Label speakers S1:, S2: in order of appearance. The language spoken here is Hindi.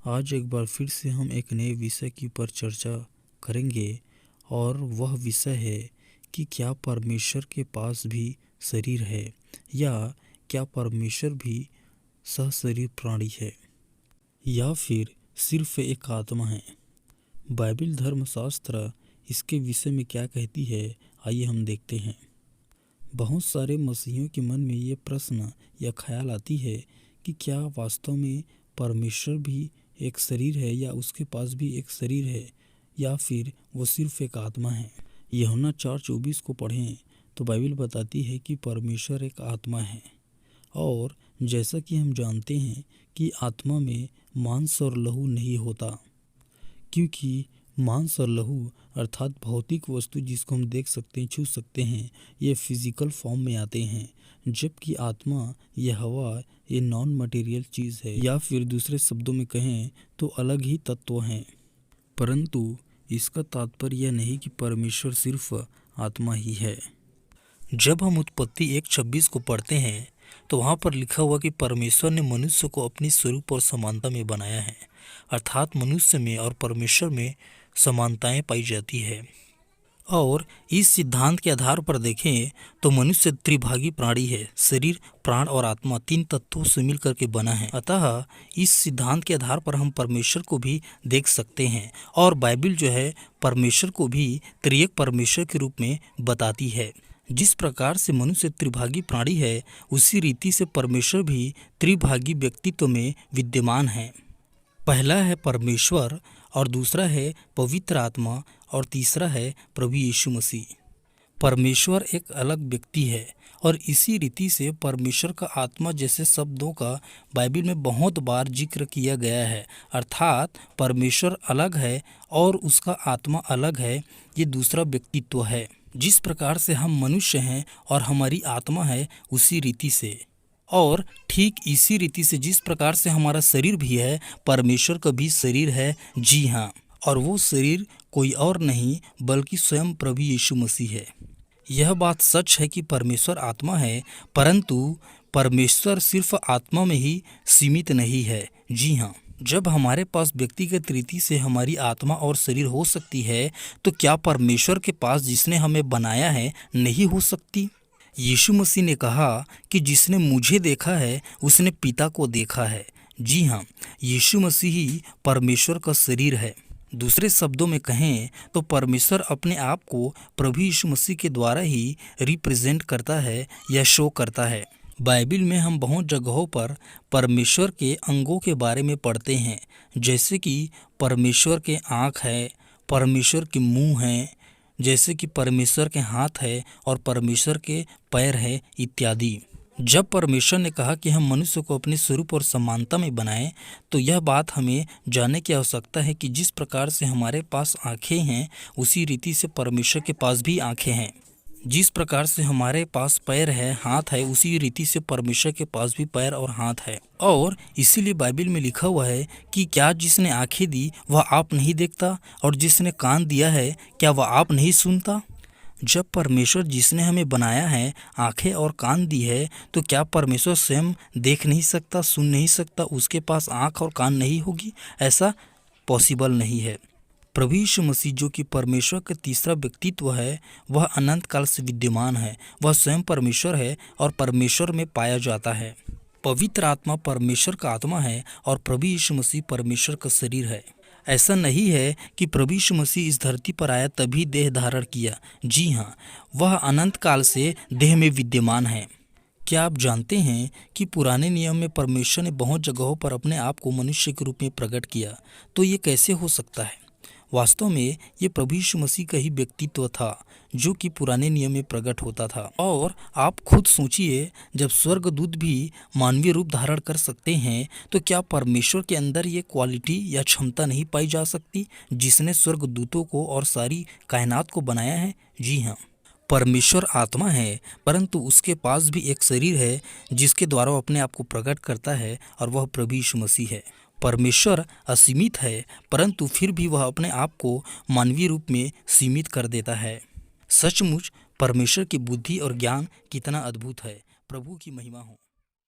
S1: आज एक बार फिर से हम एक नए विषय के ऊपर चर्चा करेंगे और वह विषय है कि क्या परमेश्वर के पास भी शरीर है या क्या परमेश्वर भी सहशरीर प्राणी है या फिर सिर्फ एक आत्मा है। बाइबल धर्मशास्त्र इसके विषय में क्या कहती है, आइए हम देखते हैं। बहुत सारे मसीहियों के मन में ये प्रश्न या ख्याल आती है कि क्या वास्तव में परमेश्वर भी एक शरीर है या उसके पास भी एक शरीर है या फिर वो सिर्फ एक आत्मा है। यूहन्ना 4:24 को पढ़ें तो बाइबल बताती है कि परमेश्वर एक आत्मा है और जैसा कि हम जानते हैं कि आत्मा में मांस और लहू नहीं होता, क्योंकि मांस और लहू अर्थात भौतिक वस्तु जिसको हम देख सकते हैं, छू सकते हैं, ये फिजिकल फॉर्म में आते हैं, जबकि आत्मा, ये हवा, ये नॉन मटेरियल चीज़ है, या फिर दूसरे शब्दों में कहें तो अलग ही तत्व हैं। परंतु इसका तात्पर्य यह नहीं कि परमेश्वर सिर्फ आत्मा ही है। जब हम उत्पत्ति 1:26 को पढ़ते हैं तो वहाँ पर लिखा हुआ कि परमेश्वर ने मनुष्य को अपनी स्वरूप और समानता में बनाया है, अर्थात मनुष्य में और परमेश्वर में समानताएं पाई जाती है। और इस सिद्धांत के आधार पर देखें तो मनुष्य त्रिभागी प्राणी है, शरीर, प्राण और आत्मा तीन तत्वों से मिल करके बना है। अतः इस सिद्धांत के आधार पर हम परमेश्वर को भी देख सकते हैं और बाइबल जो है परमेश्वर को भी त्रिएक परमेश्वर के रूप में बताती है। जिस प्रकार से मनुष्य त्रिभागी प्राणी है, उसी रीति से परमेश्वर भी त्रिभागी व्यक्तित्व में विद्यमान है। पहला है परमेश्वर और दूसरा है पवित्र आत्मा और तीसरा है प्रभु यीशु मसीह। परमेश्वर एक अलग व्यक्ति है और इसी रीति से परमेश्वर का आत्मा जैसे शब्दों का बाइबल में बहुत बार जिक्र किया गया है, अर्थात परमेश्वर अलग है और उसका आत्मा अलग है, ये दूसरा व्यक्तित्व है। जिस प्रकार से हम मनुष्य हैं और हमारी आत्मा है, उसी रीति से, और ठीक इसी रीति से जिस प्रकार से हमारा शरीर भी है, परमेश्वर का भी शरीर है। जी हाँ, और वो शरीर कोई और नहीं बल्कि स्वयं प्रभु यीशु मसीह है। यह बात सच है कि परमेश्वर आत्मा है, परंतु परमेश्वर सिर्फ आत्मा में ही सीमित नहीं है। जी हाँ, जब हमारे पास व्यक्तिगत रीति से हमारी आत्मा और शरीर हो सकती है, तो क्या परमेश्वर के पास जिसने हमें बनाया है नहीं हो सकती? यीशु मसीह ने कहा कि जिसने मुझे देखा है उसने पिता को देखा है। जी हाँ, यीशु मसीह ही परमेश्वर का शरीर है। दूसरे शब्दों में कहें तो परमेश्वर अपने आप को प्रभु यीशु मसीह के द्वारा ही रिप्रेजेंट करता है या शो करता है। बाइबल में हम बहुत जगहों पर परमेश्वर के अंगों के बारे में पढ़ते हैं, जैसे कि परमेश्वर के आँख है, परमेश्वर के मुँह है, जैसे कि परमेश्वर के हाथ है और परमेश्वर के पैर है इत्यादि। जब परमेश्वर ने कहा कि हम मनुष्य को अपने स्वरूप और समानता में बनाएं, तो यह बात हमें जानने की आवश्यकता है कि जिस प्रकार से हमारे पास आँखें हैं, उसी रीति से परमेश्वर के पास भी आँखें हैं। जिस प्रकार से हमारे पास पैर है, हाथ है, उसी रीति से परमेश्वर के पास भी पैर और हाथ है। और इसीलिए बाइबल में लिखा हुआ है कि क्या जिसने आंखें दी वह आप नहीं देखता, और जिसने कान दिया है क्या वह आप नहीं सुनता? जब परमेश्वर जिसने हमें बनाया है आंखें और कान दी है, तो क्या परमेश्वर स्वयं देख नहीं सकता, सुन नहीं सकता? उसके पास आँख और कान नहीं होगी? ऐसा पॉसिबल नहीं है। प्रभु यीशु मसीह जो कि परमेश्वर का तीसरा व्यक्तित्व है, वह अनंत काल से विद्यमान है। वह स्वयं परमेश्वर है और परमेश्वर में पाया जाता है। पवित्र आत्मा परमेश्वर का आत्मा है और प्रभु यीशु मसीह परमेश्वर का शरीर है। ऐसा नहीं है कि प्रभु यीशु मसीह इस धरती पर आया तभी देह धारण किया। जी हाँ, वह अनंत काल से देह में विद्यमान है। क्या आप जानते हैं कि पुराने नियम में परमेश्वर ने बहुत जगहों पर अपने आप को मनुष्य के रूप में प्रकट किया? तो ये कैसे हो सकता है? वास्तव में ये प्रभु यीशु मसीह का ही व्यक्तित्व था जो कि पुराने नियम में प्रकट होता था। और आप खुद सोचिए, जब स्वर्गदूत भी मानवीय रूप धारण कर सकते हैं, तो क्या परमेश्वर के अंदर ये क्वालिटी या क्षमता नहीं पाई जा सकती जिसने स्वर्गदूतों को और सारी कायनात को बनाया है? जी हाँ, परमेश्वर आत्मा है, परंतु उसके पास भी एक शरीर है जिसके द्वारा वो अपने आप को प्रकट करता है, और वह प्रभु यीशु मसीह है। परमेश्वर असीमित है, परंतु फिर भी वह अपने आप को मानवीय रूप में सीमित कर देता है। सचमुच परमेश्वर की बुद्धि और ज्ञान कितना अद्भुत है। प्रभु की महिमा हो।